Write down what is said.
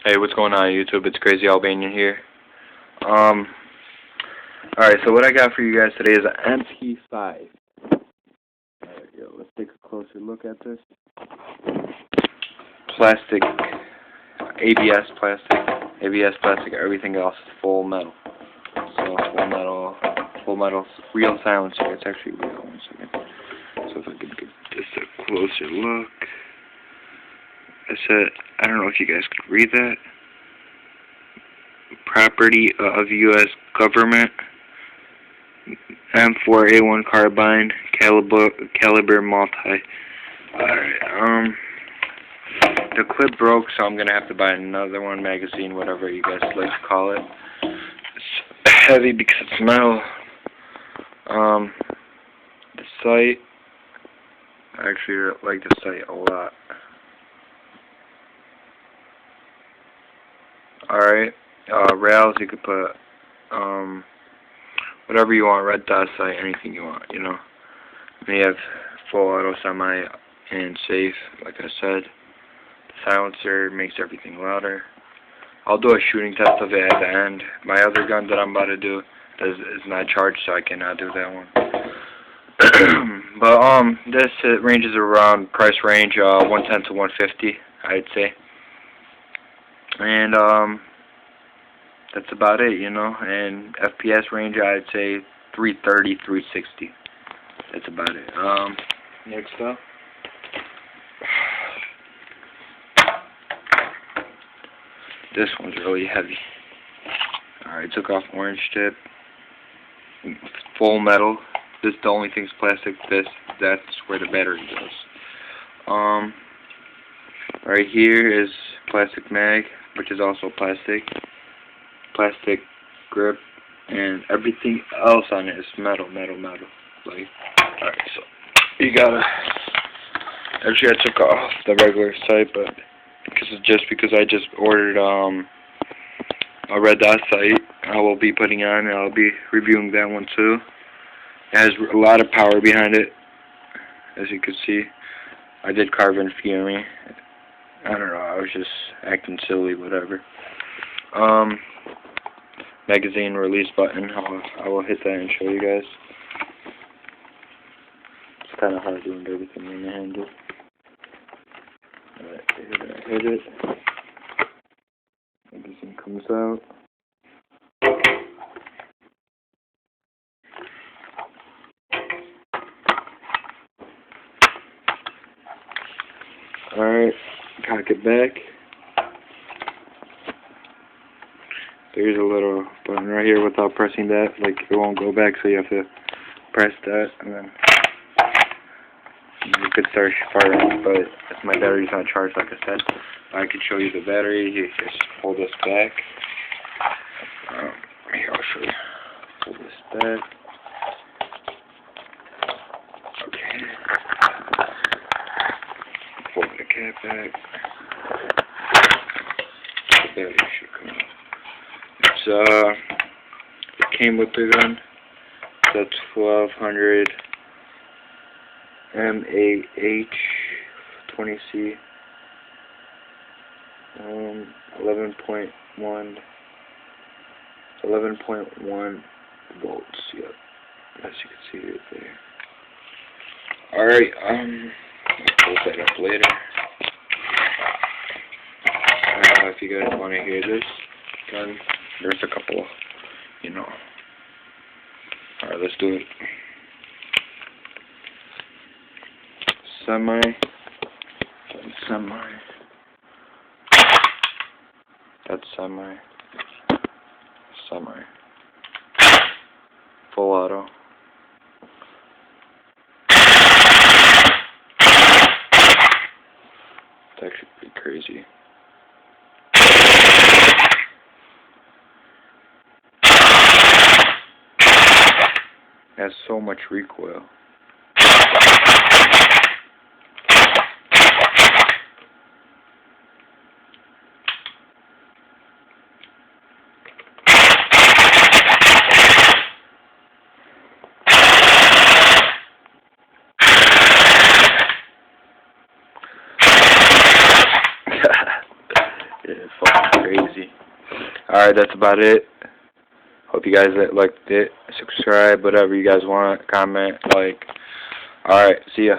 Hey, what's going on YouTube? It's Crazy Albanian here. Alright, so what I got for you guys today is an MP5. Let's take a closer look at this. Plastic, ABS plastic, everything else is full metal. So full metal, real silencer. It's actually real. 1 second. So if I could get just a closer look. I don't know if you guys could read that. Property of U.S. government. M4A1 carbine, caliber multi. Alright, the clip broke, so I'm gonna have to buy another one, magazine, whatever you guys like to call it. It's heavy because it's metal. The sight, I actually like the sight a lot. Alright, rails, you could put, whatever you want, red dot sight, anything you want, you know. We have full auto, semi, and safe, like I said. The silencer makes everything louder. I'll do a shooting test of it at the end. My other gun that I'm about to do is not charged, so I cannot do that one. But this ranges around price range 110 to 150, I'd say. And that's about it, you know. And FPS range, I'd say 330, 360. That's about it. Next up. This one's really heavy. Alright, took off orange tip. Full metal. This the only thing's plastic. That's where the battery goes. Right here is plastic mag, which is also plastic. Plastic grip, and everything else on it is metal. Like, alright, so you gotta. Actually, I took off the regular sight, but because I just ordered a red dot sight, I will be putting on, and I'll be reviewing that one too. It has a lot of power behind it, as you can see. I did carbon fuming. I don't know, I was just acting silly, whatever. Magazine release button, I will hit that and show you guys. It's kind of hard doing everything in the handle. Alright, hit it. Magazine comes out. Alright, cock it back. There's a little button right here without pressing that, like it won't go back, so you have to press that, and then you could start firing, but if my battery's not charged, like I said, I could show you the battery. You just pull this back. Here, I'll show you. Pull this back. Okay. Pull the cap back. The battery should come out. It came with the gun. That's 1200 mAh 20C 11.1 volts. Yep, as you can see right there. Alright, I'll close that up later. If you guys want to hear this gun, there's a couple, you know. Alright, let's do it. Semi. That's semi. Full auto. It's actually pretty crazy. It has so much recoil. It's fucking crazy. Alright, that's about it. Hope you guys liked it. Subscribe, whatever you guys want. Comment, like. Alright, see ya.